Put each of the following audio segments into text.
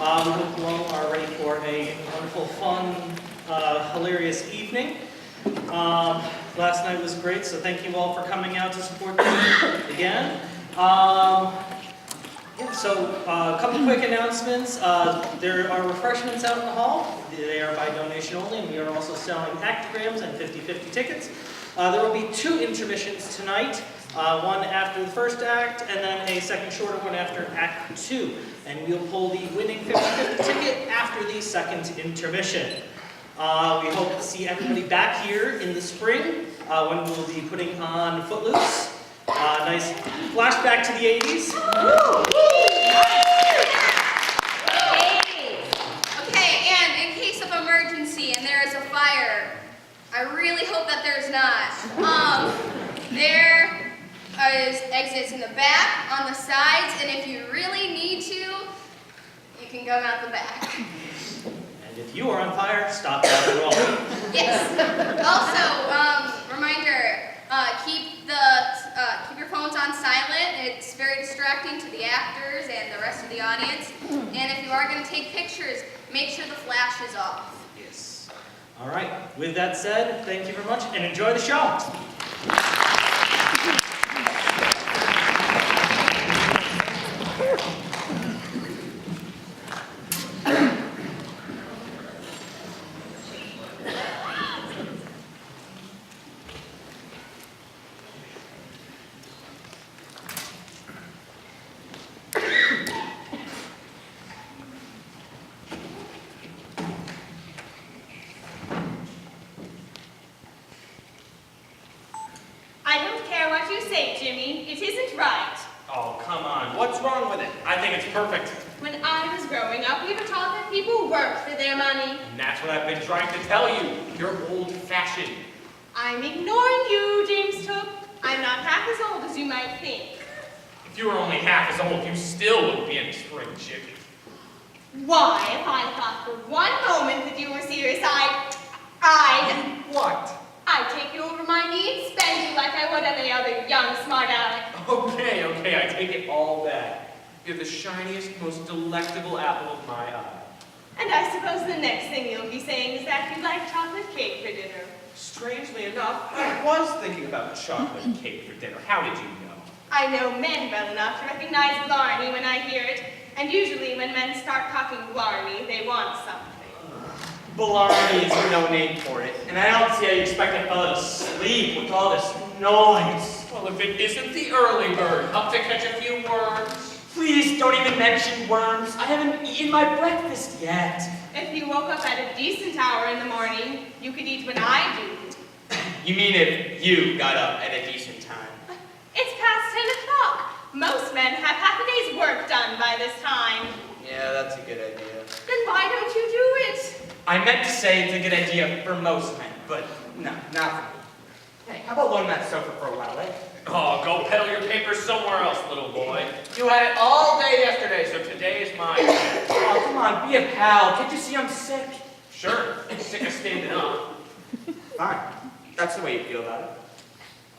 We hope you all are ready for a wonderful, fun, hilarious evening. Last night was great, so thank you all for coming out to support me again. A couple quick announcements. There are refreshments out in the hall. They are by donation only, and we are also selling actograms and 50/50 tickets. There will be 2 intermissions tonight, one after the first act, and then a second shorter one after Act 2. And we'll pull the winning 50/50 ticket after the second intermission. We hope to see everybody back here in the spring when we'll be putting on Footloose. Nice flashback to the 80s. Okay, and in case of emergency and there is a fire, I really hope that there's not. There is exits in the back, on the sides, and if you really need to, you can come out the back. And if you are on fire, stop that at all. Yes. Also, reminder, keep your phones on silent. It's very distracting to the actors and the rest of the audience. And if you are going to take pictures, make sure the flash is off. Yes. All right. With that said, thank you very much, and enjoy the show. I don't care what you say, Jimmy. It isn't right. Oh, come on. What's wrong with it? I think it's perfect. When I was growing up, we were taught that people work for their money. And that's what I've been trying to tell you. You're old-fashioned. I'm ignoring you, James Took. I'm not half as old as you might think. If you were only half as old, you still wouldn't be any spring chicken. Why, if I thought for one moment that you were serious, I'd What? take you over my knee and spend you like I would any other young smart aleck. Okay, I take it all back. You're the shiniest, most delectable apple of my eye. And I suppose the next thing you'll be saying is that you like chocolate cake for dinner. Strangely enough, I was thinking about chocolate cake for dinner. How did you know? I know men well enough to recognize blarney when I hear it, and usually when men start talking blarney, they want something. Blarney is no name for it, and I don't see how you expect a fellow to sleep with all this noise. Well, if it isn't the early bird, up to catch a few worms. Please don't even mention worms. I haven't eaten my breakfast yet. If you woke up at a decent hour in the morning, you could eat when I do. You mean if you got up at a decent time? It's past 10 o'clock. Most men have half a day's work done by this time. Yeah, that's a good idea. Then why don't you do it? I meant to say it's a good idea for most men, but no, not for me. Hey, how about loaning that sofa for a while, eh? Oh, go peddle your papers somewhere else, little boy. You had it all day yesterday, so today is mine. Oh, come on, be a pal. Can't you see I'm sick? Sure, sick of standing up. Fine. That's the way you feel about it.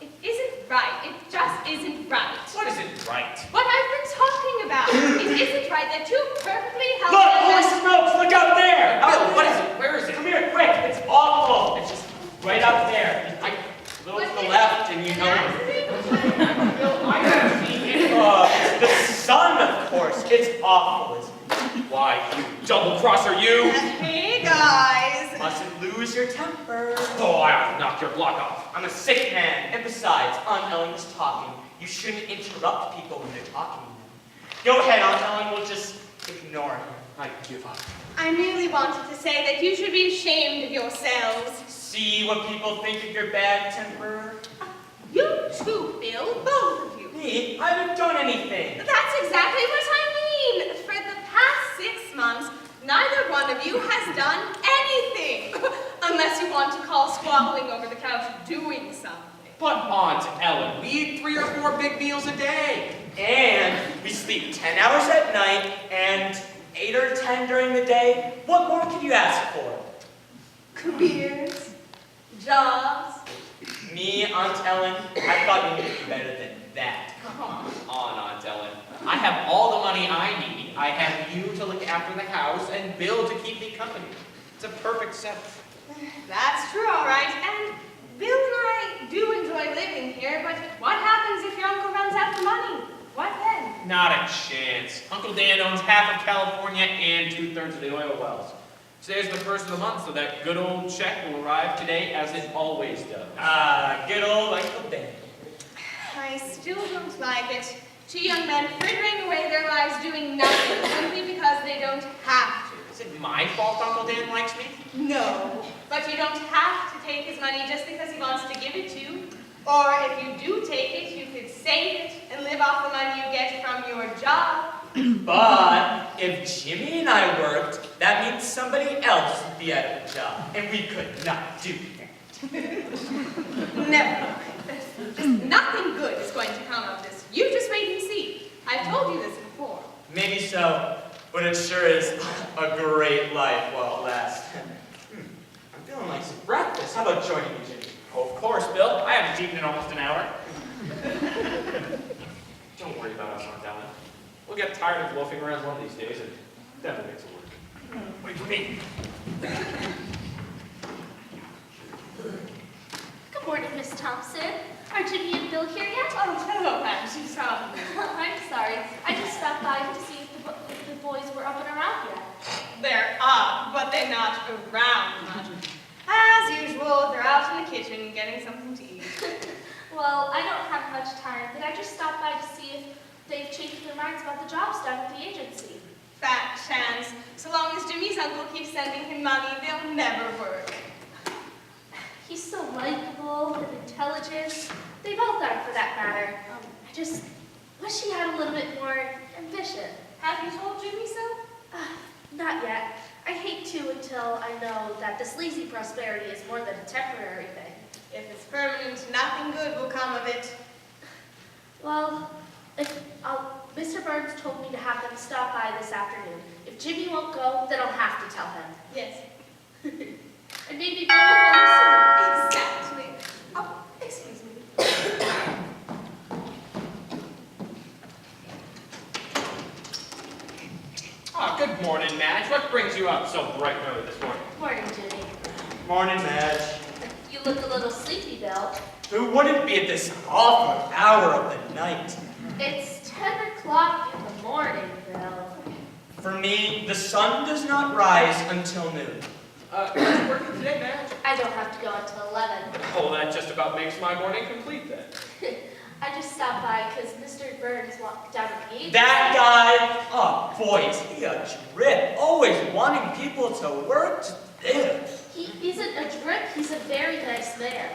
It isn't right. It just isn't right. What isn't right? What I've been talking about. It isn't right that two perfectly healthy Look, holy smokes, look out there! Bill, what is it? Where is it? Come here, quick! It's awful! It's just right up there. A little to the left, and you know it. Bill, I haven't seen it. It's the sun, of course. It's awful, isn't it? Why, you double-crosser, you! Hey, guys. Mustn't lose your temper. Oh, I'll knock your block off. I'm a sick man, and besides, Aunt Ellen was talking. You shouldn't interrupt people when they're talking. Go ahead, Aunt Ellen. We'll just ignore him. I give up. I merely wanted to say that you should be ashamed of yourselves. See what people think of your bad temper? You too, Bill, both of you. Me? I haven't done anything. That's exactly what I mean. For the past 6 months, neither one of you has done anything. Unless you want to call squabbling over the couch doing something. But Aunt Ellen, we eat 3 or 4 big meals a day. And we sleep 10 hours at night and 8 or 10 during the day. What more could you ask for? Careers, jobs. Me, Aunt Ellen, I thought you knew better than that. Come on, Aunt Ellen. I have all the money I need, me. I have you to look after the house and Bill to keep me company. It's a perfect setup. That's true, all right. And Bill and I do enjoy living here, but what happens if your uncle runs out of money? What then? Not a chance. Uncle Dan owns half of California and 2/3 of the oil wells. Today's the first of the month, so that good old check will arrive today as it always does. Good old Uncle Dan. I still don't like it. Two young men frittering away their lives doing nothing simply because they don't have to. Is it my fault Uncle Dan likes me? No, but you don't have to take his money just because he wants to give it to you. Or if you do take it, you could save it and live off the money you get from your job. But if Jimmy and I worked, that means somebody else would be out of a job, and we could not do that. Never mind. Just nothing good is going to come of this. You just wait and see. I've told you this before. Maybe so, but it sure is a great life while it lasts. I'm feeling like some breakfast. How about joining me, Jimmy? Oh, of course, Bill. I haven't eaten in almost an hour. Don't worry about us, Aunt Ellen. We'll get tired of loafing around one of these days, and then we'll get to work. Wait for me. Good morning, Miss Thompson. Are Jimmy and Bill here yet? Oh, hello, Angie. Sorry. I'm sorry. I just stopped by to see if the boys were up and around yet. They're up, but they're not around much. As usual, they're out in the kitchen getting something to eat. Well, I don't have much time, but I just stopped by to see if they've changed their minds about the jobs done at the agency. Fat chance. So long as Jimmy's uncle keeps sending him money, they'll never work. He's so likable and intelligent. They both are, for that matter. I just wish he had a little bit more ambition. Have you told Jimmy so? Not yet. I hate to until I know that this lazy prosperity is more than a temporary thing. If it's permanent, nothing good will come of it. Well, Mr. Burns told me to have them stop by this afternoon. If Jimmy won't go, then I'll have to tell him. Yes. And maybe Bill will follow suit. Exactly. Oh, excuse me. Good morning, Madge. What brings you up so bright and early this morning? Morning, Jimmy. Morning, Madge. You look a little sleepy, Bill. Who wouldn't be at this awful hour of the night? It's 10 o'clock in the morning, Bill. For me, the sun does not rise until noon. You working today, Madge? I don't have to go until 11. Oh, that just about makes my morning complete then. I just stopped by because Mr. Burns walked down at the agency. That guy, oh boy, is he a drip. Always wanting people to work. Ugh. He isn't a drip, he's a very nice man.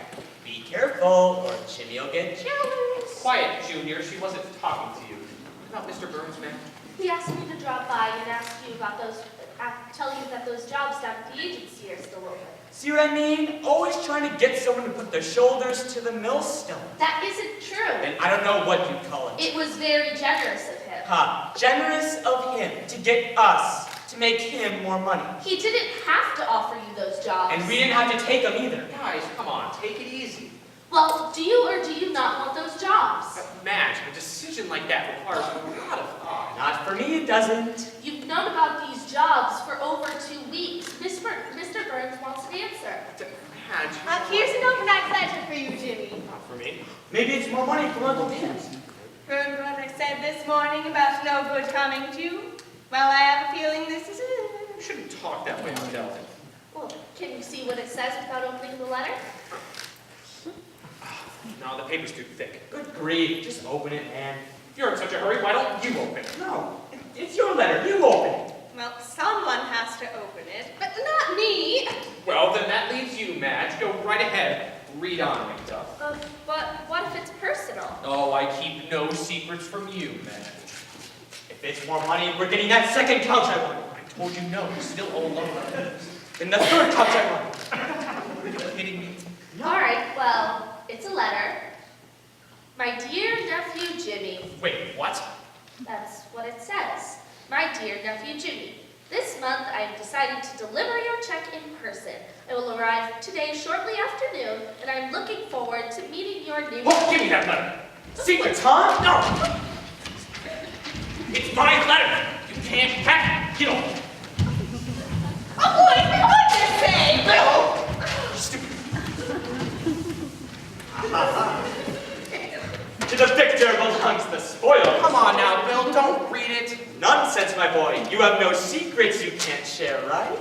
Be careful, or Jimmy will get jealous. Quiet, Junior. She wasn't talking to you. What about Mr. Burns, man? He asked me to drop by and ask you about tell you that those jobs down at the agency are still open. See what I mean? Always trying to get someone to put their shoulders to the millstone. That isn't true. And I don't know what you call it. It was very generous of him. Generous of him to get us to make him more money. He didn't have to offer you those jobs. And we didn't have to take them either. Guys, come on. Take it easy. Well, do you or do you not want those jobs? Madge, a decision like that requires a lot of thought. Not for me, it doesn't. You've known about these jobs for over 2 weeks. Mr. Burns wants an answer. Madge. Here's an overnight letter for you, Jimmy. Not for me. Maybe it's more money for Uncle Dan. Heard what I said this morning about no good coming to you? Well, I have a feeling this is it. You shouldn't talk that way, Aunt Ellen. Well, can you see what it says without opening the letter? No, the paper's too thick. Good grief, just open it, man. If you're in such a hurry, why don't you open it? No, it's your letter, you open it. Well, someone has to open it, but not me. Well, then that leaves you, Madge. Go right ahead. Read on, McDuff. But what if it's personal? Oh, I keep no secrets from you, Madge. If it's more money, we're getting that second couch I want. I told you no. You still owe loan. And the third couch I want. Are you kidding me? All right, well, it's a letter. My dear nephew Jimmy. Wait, what? That's what it says. My dear nephew Jimmy. This month I have decided to deliver your check in person. It will arrive today shortly after noon, and I'm looking forward to meeting your new... Oh, give me that letter. Secrets, huh? No. It's my letter. You can't have it. Get over. Oh boy, for goodness sake! Bill! You stupid. To the victor belongs the spoil. Come on now, Bill, don't read it. Nonsense, my boy. You have no secrets you can't share, right?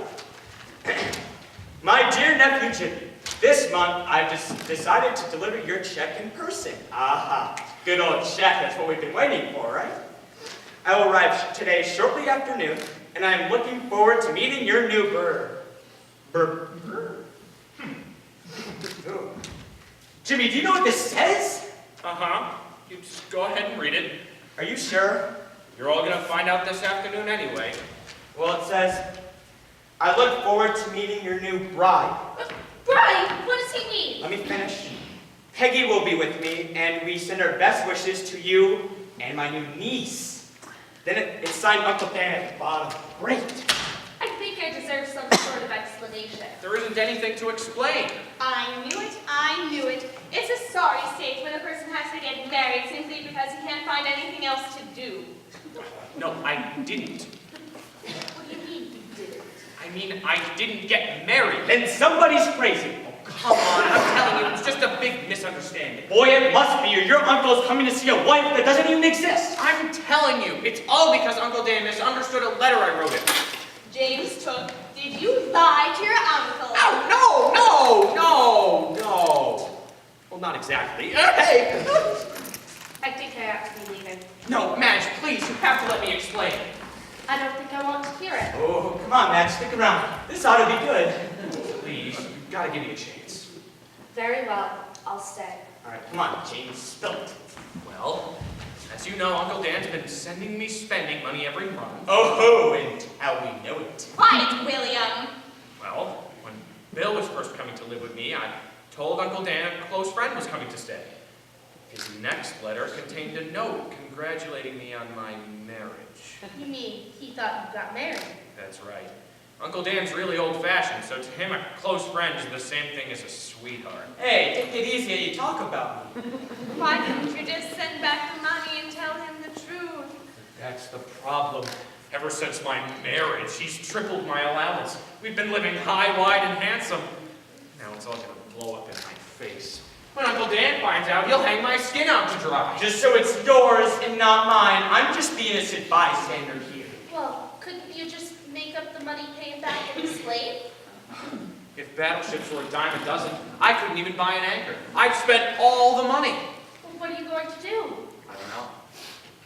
My dear nephew Jimmy, this month I've just decided to deliver your check in person. Aha, good old check. That's what we've been waiting for, right? I will arrive today shortly after noon, and I am looking forward to meeting your new Oh. Jimmy, do you know what this says? Uh-huh. You just go ahead and read it. Are you sure? You're all gonna find out this afternoon anyway. Well, it says, I look forward to meeting your new bride. Brian, what does he mean? Let me finish. Peggy will be with me, and we send our best wishes to you and my new niece. Then it's signed Uncle Dan at the bottom. Great. I think I deserve some sort of explanation. There isn't anything to explain. I knew it. It's a sorry state when a person has to get married simply because he can't find anything else to do. No, I didn't. What do you mean you didn't? I mean, I didn't get married. Then somebody's crazy. Come on, I'm telling you, it's just a big misunderstanding. Boy, it must be, or your uncle is coming to see a wife that doesn't even exist. I'm telling you, it's all because Uncle Dan misunderstood a letter I wrote him. James Took, did you lie to your uncle? Oh, no. Well, not exactly. Hey! I think I have to be leaving. No, Madge, please, you have to let me explain. I don't think I want to hear it. Oh, come on, Matt, stick around. This ought to be good. Please, you've got to give me a chance. Very well, I'll stay. All right, come on, James, spill it. Well, as you know, Uncle Dan's been sending me spending money every month. Oh, and how we know it. Quiet, William. Well, when Bill was first coming to live with me, I told Uncle Dan a close friend was coming to stay. His next letter contained a note congratulating me on my marriage. You mean he thought you got married? That's right. Uncle Dan's really old-fashioned, so to him a close friend is the same thing as a sweetheart. Hey, take it easy how you talk about me. Why didn't you just send back the money and tell him the truth? That's the problem. Ever since my marriage, he's tripled my allowance. We've been living high, wide, and handsome. Now it's all gonna blow up in my face. When Uncle Dan finds out, he'll hang my skin out to dry. Just so it's yours and not mine, I'm just the innocent bystander here. Well, couldn't you just make up the money paying back and explain? If battleships were a dime a dozen, I couldn't even buy an anchor. I've spent all the money. Well, what are you going to do? I don't know.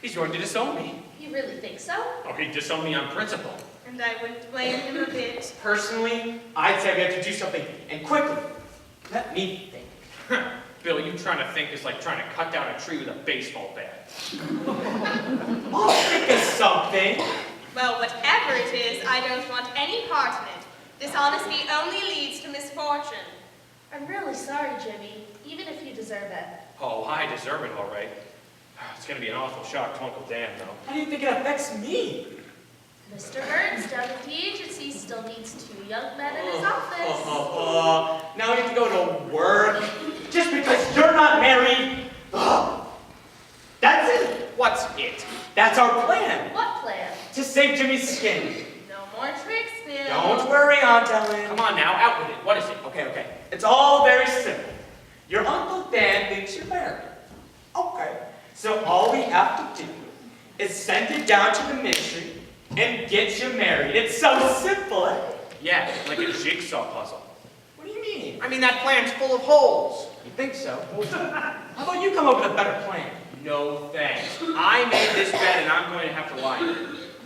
He's going to disown me. You really think so? Oh, he'd disown me on principle. And I wouldn't blame him a bit. Personally, I'd say we have to do something, and quickly. Let me think. Bill, you trying to think is like trying to cut down a tree with a baseball bat. I'll think of something. Well, whatever it is, I don't want any part in it. Dishonesty only leads to misfortune. I'm really sorry, Jimmy, even if you deserve it. Oh, I deserve it, all right. It's going to be an awful shock to Uncle Dan, though. How do you think it affects me? Mr. Burns down at the agency still needs 2 young men in his office. Now we have to go to work just because you're not married. That's it. What's it? That's our plan. What plan? To save Jimmy's skin. No more tricks, Bill. Don't worry, Aunt Ellen. Come on now, out with it. What is it? Okay. It's all very simple. Your Uncle Dan thinks you're married. Okay. So all we have to do is send it down to the ministry and get you married. It's so simple, eh? Yeah, like a jigsaw puzzle. What do you mean? I mean, that plan's full of holes. You think so? How about you come up with a better plan? No thanks. I made this bed and I'm going to have to lie in it.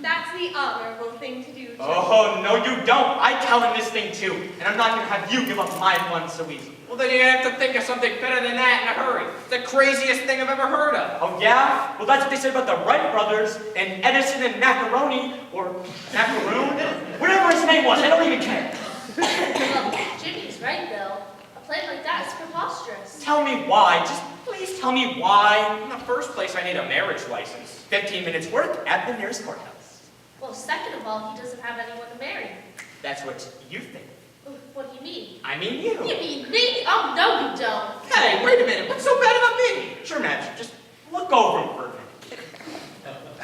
That's the honorable thing to do, Jim. Oh, no you don't. I tell him this thing too. And I'm not going to have you give up my fun so easy. Well, then you're going to have to think of something better than that in a hurry. The craziest thing I've ever heard of. Oh, yeah? Well, that's what they said about the Wright brothers and Edison and Macaroni, or Macaroon, whatever his name was. I don't even care. Well, Jimmy's right, Bill. A plan like that is preposterous. Tell me why. Just please tell me why. In the first place, I need a marriage license. 15 minutes work at the nearest courthouse. Well, second of all, he doesn't have anyone to marry. That's what you think. What do you mean? I mean you. You mean me? Oh, no, you don't. Hey, wait a minute. What's so bad about me? Sure, Madge. Just look over him for a minute.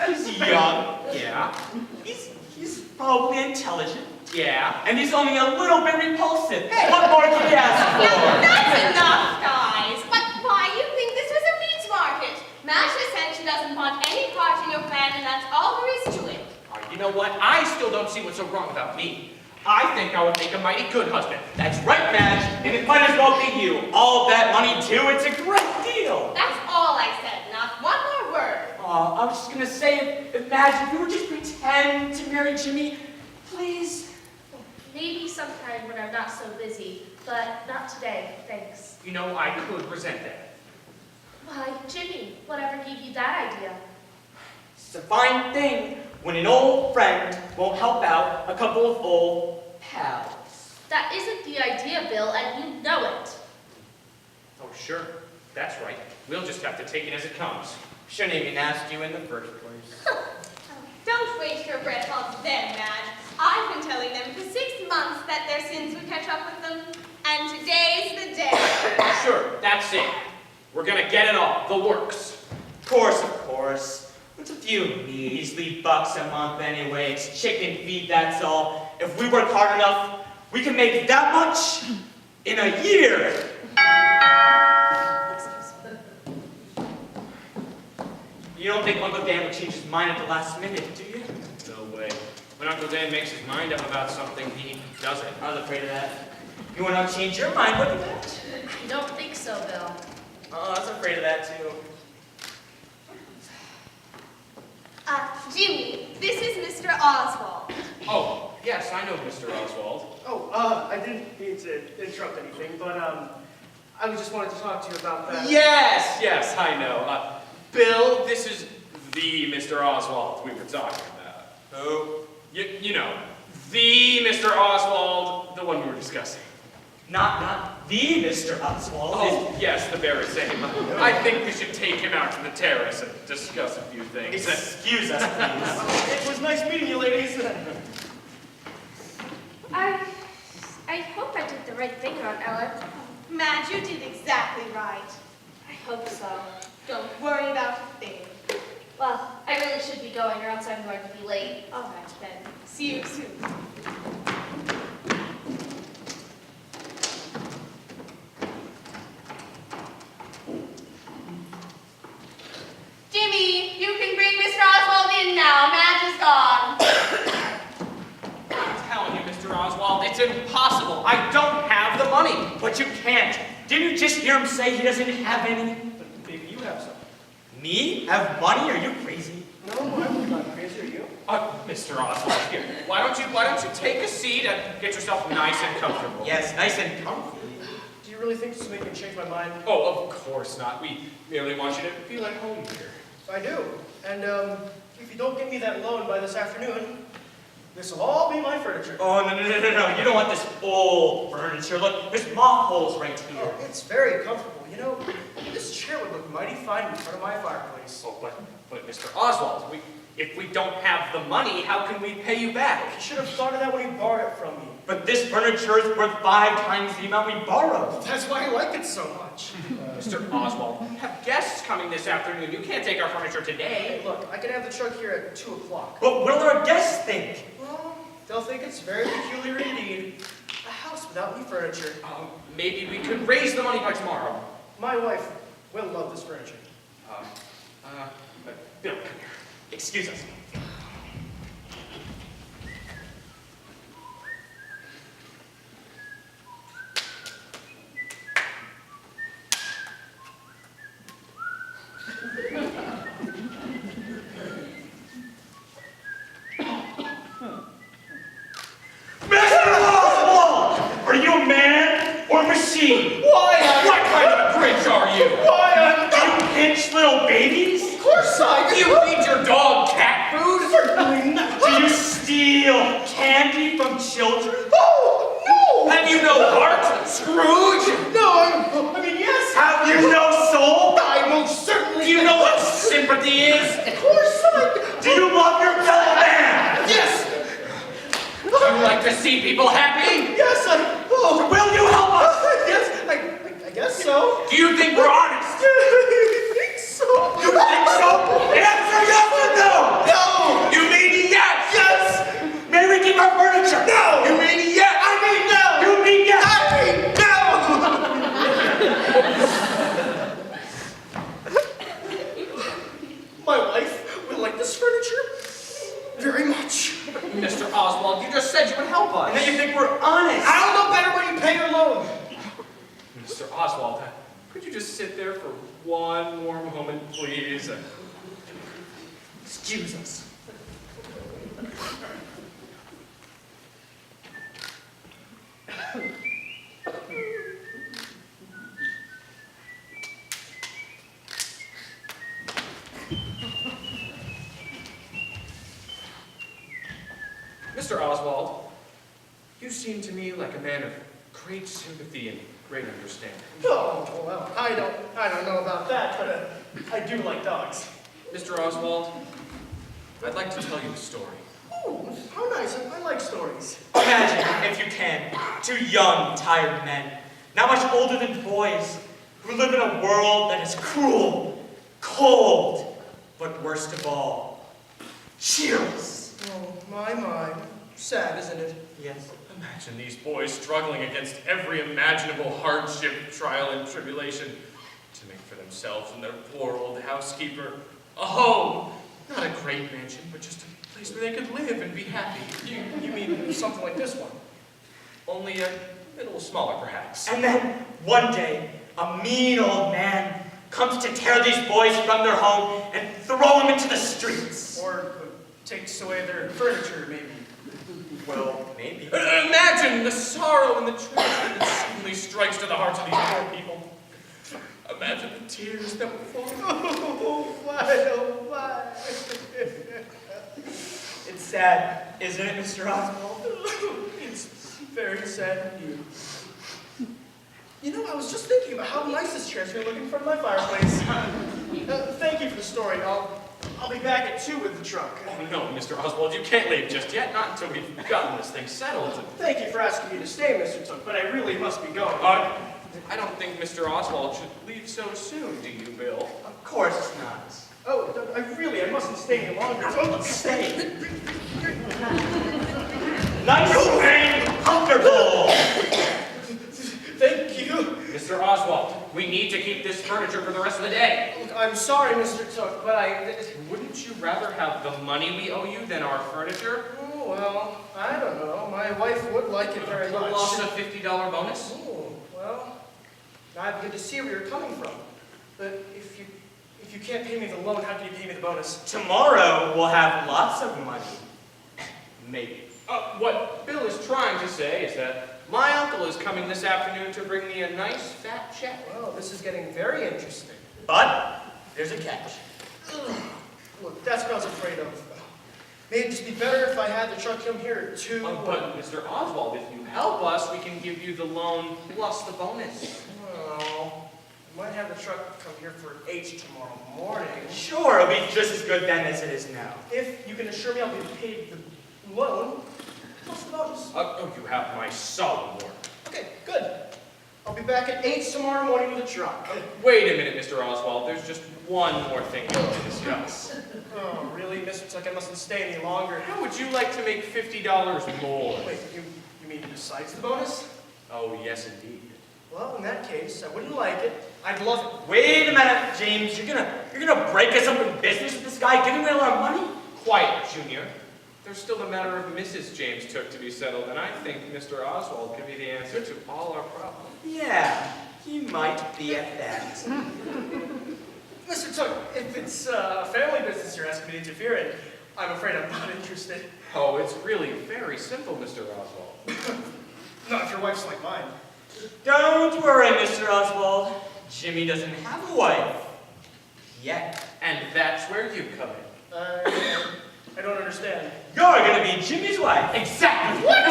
He's young. Yeah? He's probably intelligent. Yeah? And he's only a little bit repulsive. What more can you ask Now, for? that's enough, guys. But why, you think this was a meat market? Masha said she doesn't want any part in your plan, and that's all there is to it. You know what? I still don't see what's so wrong about me. I think I would make a mighty good husband. That's right, Madge. And it might as well be you. All that money, too. It's a great deal. That's all I said, not one more word. I was just gonna say, if Madge, if you would just pretend to marry Jimmy, please. Maybe sometime when I'm not so busy, but not today, thanks. You know, I could resent that. Why, Jimmy, whatever gave you that idea? It's a fine thing when an old friend won't help out a couple of old pals. That isn't the idea, Bill, and you know it. Oh, sure. That's right. We'll just have to take it as it comes. Shouldn't even asked you in the first place. Don't waste your breath on them, Madge. I've been telling them for 6 months that their sins would catch up with them, and today's the day. Sure, that's it. We're gonna get it all. The works. Of course. It's a few measly bucks a month anyway. It's chicken feed, that's all. If we work hard enough, we can make that much in a year. You don't think Uncle Dan would change his mind at the last minute, do you? No way. When Uncle Dan makes his mind up about something, he does it. I was afraid of that. You would not change your mind, would you, Madge? I don't think so, Bill. Oh, I was afraid of that too. Jimmy, this is Mr. Oswald. Oh, yes, I know Mr. Oswald. Oh, I didn't mean to interrupt anything, but I just wanted to talk to you about that. Yes, I know. Bill, this is the Mr. Oswald we were talking about. Who? You know, the Mr. Oswald, the one we were discussing. Not the Mr. Oswald. Oh, yes, the very same. I think we should take him out to the terrace and discuss a few things. Excuse us, please. It was nice meeting you, ladies. I hope I did the right thing, Aunt Ellen. Madge, you did exactly right. I hope so. Don't worry about a thing. Well, I really should be going or else I'm going to be late. All right, then. See you soon. Jimmy, you can bring Mr. Oswald in now. Madge is gone. I'm telling you, Mr. Oswald, it's impossible. I don't have the money. But you can't. Didn't you just hear him say he doesn't have any? But maybe you have some. Me? Have money? Are you crazy? No, I'm not crazy, are you? Mr. Oswald, here. Why don't you take a seat and get yourself nice and comfortable? Yes, nice and comfy. Do you really think this will make me change my mind? Oh, of course not. We merely want you to feel at home here. I do. And if you don't give me that loan by this afternoon, this will all be my furniture. Oh, no. You don't want this old furniture. Look, there's moth holes right here. Oh, it's very comfortable. You know, this chair would look mighty fine in front of my fireplace. Oh, but Mr. Oswald, if we don't have the money, how can we pay you back? You should have thought of that when you borrowed it from me. But this furniture is worth 5 times the amount we borrowed. That's why I like it so much. Mr. Oswald, we have guests coming this afternoon. You can't take our furniture today. Hey, look, I can have the truck here at 2 o'clock. But what'll our guests think? Well, they'll think it's very peculiar indeed. A house without any furniture. Maybe we could raise the money by tomorrow. My wife will love this furniture. Bill, come here. Excuse us. Mr. Oswald! Are you a man or a machine? What kind of a Grinch are you? Do you pinch little babies? Of course Do you feed your dog cat food? Do you steal candy from children? Oh, no! Have you no heart, Scrooge? No, I mean, yes. Have you no soul? I most certainly... Do you know what sympathy is? Of course I... Do you love your fellow man? Yes! Do you like to see people happy? Yes, I... Oh, Will you help us? yes, I guess so. Do you think we're honest? I think so. You think so? Answer yes or no! Oswald, you just said you would help us. And then you think we're honest. I'll know better when you pay your loan. Mr. Oswald, could you just sit there for one more moment, please? Excuse us. Mr. Oswald, you seem to me like a man of great sympathy and great understanding. Oh, well, I don't know about that, but I do like dogs. Mr. Oswald, I'd like to tell you a story. Oh, how nice. I like stories. Imagine, if you can, two young, tired men, not much older than boys, who live in a world that is cruel, cold, but worst of all, cheerless. Oh, my. Sad, isn't it? Yes. Imagine these boys struggling against every imaginable hardship, trial, and tribulation to make for themselves and their poor old housekeeper a home. Not a great mansion, but just a place where they could live and be happy. You mean something like this one? Only a little smaller, perhaps. And then, one day, a mean old man comes to tear these boys from their home and throw them into the streets. Or takes away their furniture, maybe. Well, maybe. Imagine the sorrow and the tragedy that suddenly strikes to the hearts of these poor people. Imagine the tears that would fall. Oh, why? It's sad, isn't it, Mr. Oswald? It's very sad indeed. You know, I was just thinking about how nice this chair is going to look in front of my fireplace. Thank you for the story. I'll be back at 2 with the truck. Oh no, Mr. Oswald, you can't leave just yet, not until we've gotten this thing settled. Thank you for asking me to stay, Mr. Took, but I really must be going. I don't think Mr. Oswald should leave so soon, do you, Bill? Of course not. Oh, I mustn't stay any longer. Don't stay. Nice and comfortable. Thank you. Mr. Oswald, we need to keep this furniture for the rest of the day. Look, I'm sorry, Mr. Took, but Wouldn't you rather have the money we owe you than our furniture? Oh, well, I don't know. My wife would like it very much. Plus a $50 bonus? Oh, well, I'm good to see where you're coming from. But if you can't pay me the loan, how can you pay me the bonus? Tomorrow, we'll have lots of money. Maybe. What Bill is trying to say is that my uncle is coming this afternoon to bring me a nice fat check. Well, this is getting very interesting. But, there's a catch. Look, that's what I was afraid of. Maybe it'd just be better if I had the truck come here at 2. But Mr. Oswald, if you help us, we can give you the loan plus the bonus. Well, I might have the truck come here for 8 tomorrow morning. Sure, it'll be just as good then as it is now. If you can assure me I'll be paid the loan, plus the bonus. You have my solemn word. Okay, good. I'll be back at 8 tomorrow morning with the truck. Wait a minute, Mr. Oswald. There's just one more thing we need to discuss. Oh, really, Mr. Tuck? I mustn't stay any longer. How would you like to make $50 more? Wait, you mean besides the bonus? Oh, yes, indeed. Well, in that case, I wouldn't like it. I'd love it. Wait a minute, James. You're gonna break us up in business with this guy giving away all our money? Quiet, Junior. There's still the matter of Mrs. James Took to be settled, and I think Mr. Oswald could be the answer to all our problems. Yeah, he might be at that. Mr. Tuck, if it's a family business you're asking me to interfere in, I'm afraid I'm not interested. Oh, it's really very simple, Mr. Oswald. Not if your wife's like mine. Don't worry, Mr. Oswald. Jimmy doesn't have a wife. Yet. And that's where you come in. I don't understand. You're gonna be Jimmy's wife. Exactly. What?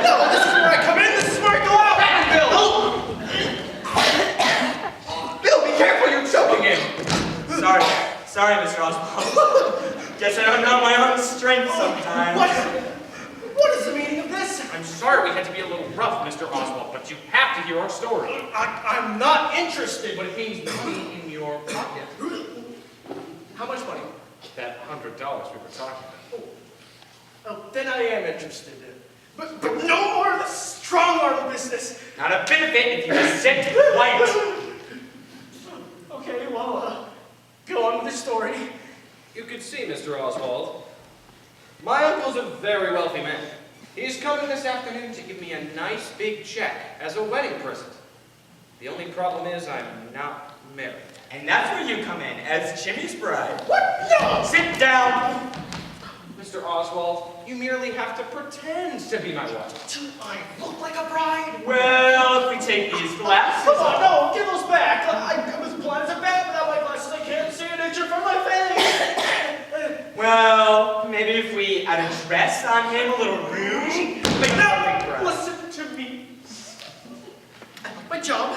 No, this is where I come in. This is where I go out. Bill, be careful, you're choking him. Sorry, Mr. Oswald. Guess I don't know my own strength sometimes. What is the meaning of this? I'm sorry we had to be a little rough, Mr. Oswald, but you have to hear our story. I'm not interested. But it means money in your pocket. How much money? That $100 we were talking about. Oh, then I am interested. But no more of this strong-arm business. Not a bit of it if you just sit quiet. Okay, well, go on with the story. You could see, Mr. Oswald, My uncle's a very wealthy man. He's coming this afternoon to give me a nice big check as a wedding present. The only problem is I'm not married. And that's where you come in, as Jimmy's bride. What? No! Sit down! Mr. Oswald, you merely have to pretend to be my wife. Do I look like a bride? Well, if we take these glasses Come on, off. no, give those back. I'm as blind as a bat without my glasses. I can't see an inch from my face. Well, maybe if we add a dress on him, a little rouge. But no! Listen to me. I like my job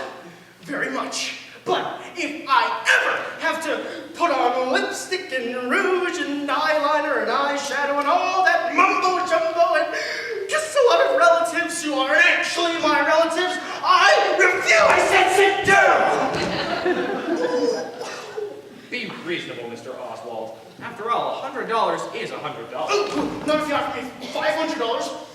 very much. But if I ever have to put on lipstick and rouge and eyeliner and eyeshadow and all that mumbo jumbo and just a lot of relatives who aren't actually my relatives, I refuse! I said sit down! Be reasonable, Mr. Oswald. After all, $100 is $100. Not if you offer me $500.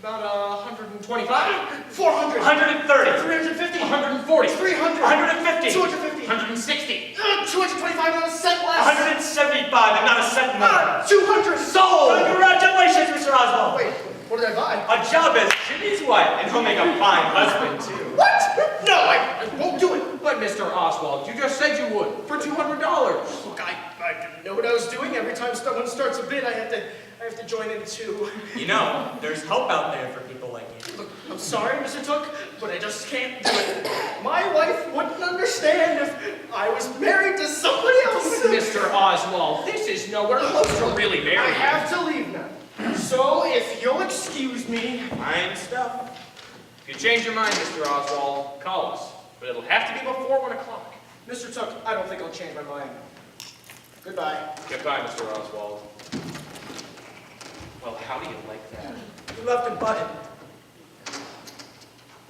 About 125? 400. 130. 350. 140. 300. 150. 250. 160. 225, not a cent less. 175 and not a cent more. 200. Sold! Congratulations, Mr. Oswald. Wait, what did I buy? A job as Jimmy's wife, and he'll make a fine husband, too. What? No, I won't do it. But Mr. Oswald, you just said you would, for $200. Look, I didn't know what I was doing. Every time someone starts a bid, I have to join in too. You know, there's help out there for people like you. Look, I'm sorry, Mr. Took, but I just can't do it. My wife wouldn't understand if I was married to somebody else. Mr. Oswald, this is nowhere close to really I marrying. have to leave now. So, if you'll excuse me. Fine stuff. If you change your mind, Mr. Oswald, call us. But it'll have to be before 1 o'clock. Mr. Took, I don't think I'll change my mind. Goodbye. Goodbye, Mr. Oswald. Well, how do you like that? You left a button.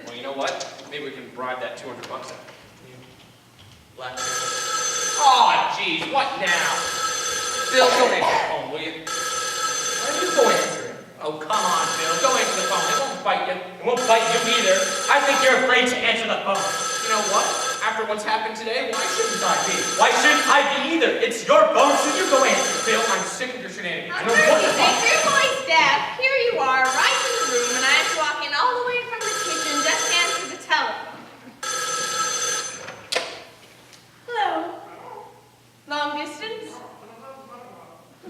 Well, you know what? Maybe we can bribe that $200 out. Black. Aw, geez, what now? Bill, don't answer the phone, will you? Why are you going answer it? Oh, come on, Bill. Don't answer the phone. It won't bite you. It won't bite you either. I think you're afraid to answer the phone. You know what? After what's happened today, why shouldn't I be? Why shouldn't I be either? It's your phone, so you go answer. Bill, I'm sick of your shenanigans. I know what the fuck. Your voice, Dad. Here you are, right in the room, and I have to walk in all the way from the kitchen just to answer the telephone. Hello. Long distance?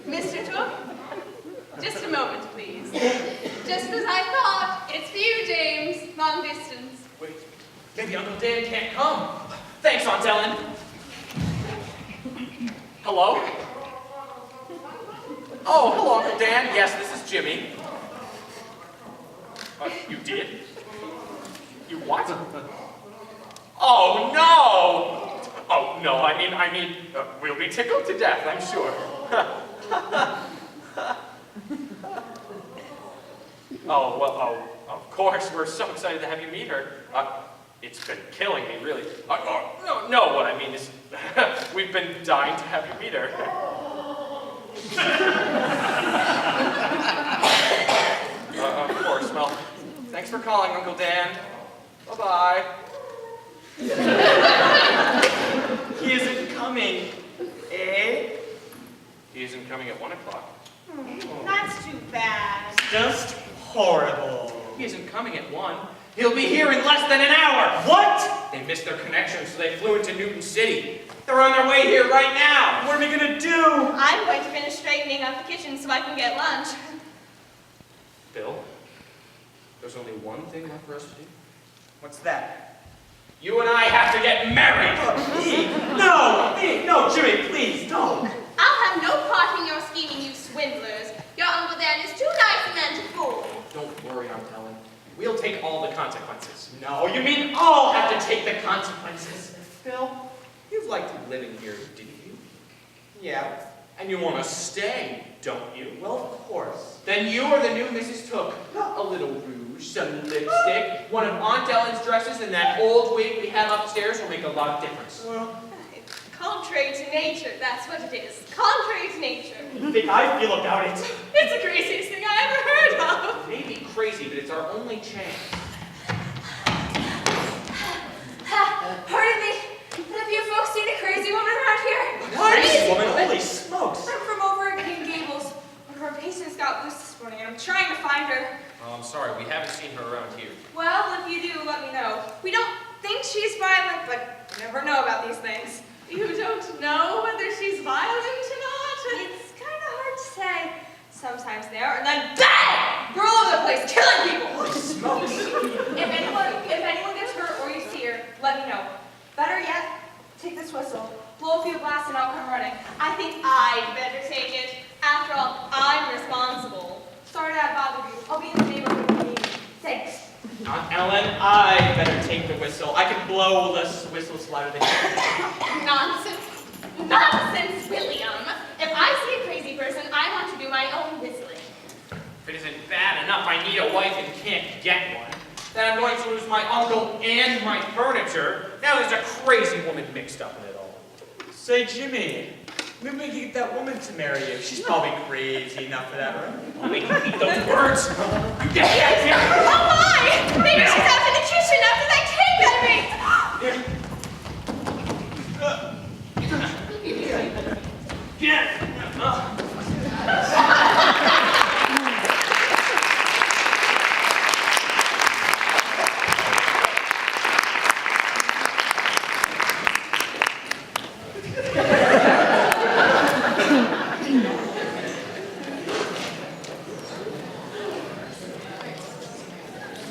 Mr. Took? Just a moment, please. Just as I thought, it's for you, James. Long distance. Wait, maybe Uncle Dan can't come. Thanks, Aunt Ellen. Hello? Oh, hello, Uncle Dan. Yes, this is Jimmy. You did? You what? Oh, no! Oh, no, I mean, we'll be tickled to death, I'm sure. Oh, well, of course, we're so excited to have you meet her. It's been killing me, really. No, what I mean is, we've been dying to have you meet her. Of course, well, thanks for calling, Uncle Dan. Bye-bye. He isn't coming, eh? He isn't coming at 1 o'clock. That's too bad. Just horrible. He isn't coming at 1. He'll be here in less than an hour. What? They missed their connection, so they flew into Newton City. They're on their way here right now. What are we gonna do? I'm going to finish straightening up the kitchen so I can get lunch. Bill, there's only one thing left for us to do. What's that? You and I have to get married. No, Jimmy, please, don't. I'll have no part in your scheming, you swindlers. Your Uncle Dan is too nice a man to fool. Don't worry, Aunt Ellen. We'll take all the consequences. No, you mean all have to take the consequences. Bill, you've liked living here, didn't you? Yeah, And you want to stay, don't you? well, of course. Then you are the new Mrs. Took. A little rouge, some lipstick, one of Aunt Ellen's dresses, and that old wig we have upstairs will make a lot of difference. Contrary to nature, that's what it is. Contrary to nature. What do you think I feel about it? It's the craziest thing I ever heard of. It may be crazy, but it's our only chance. Pardon me, but have you folks seen a crazy woman around here? Crazy woman, holy smokes. I'm from over at Green Gables. One of our patients Scout Boost this morning, and I'm trying to find her. Oh, I'm sorry, we haven't seen her around here. Well, if you do, let me know. We don't think she's violent, but you never know about these things. You don't know whether she's violent or not? It's kind of hard to say. Sometimes they are, and then BANG! We're all over the place, killing people! Smokes. If anyone gets hurt or you see her, let me know. Better yet, take this whistle, blow a few blasts, and I'll come running. I think I'd better take it. After all, I'm responsible. Sorry to have bothered you. I'll be in the neighborhood when you need. Thanks. Aunt Ellen, I better take the whistle. I can blow this whistle louder than you. Nonsense. Nonsense, William. If I see a crazy person, I want to do my own whistling. If it isn't bad enough I need a wife and can't get one, then I'm going to lose my uncle and my furniture. Now there's a crazy woman mixed up in it all. Say, Jimmy, maybe we can get that woman to marry you. She's probably crazy enough for that, right? I'll make you eat those words. You get out of here. Oh my! Maybe she's out in the kitchen after that cake I made! Here,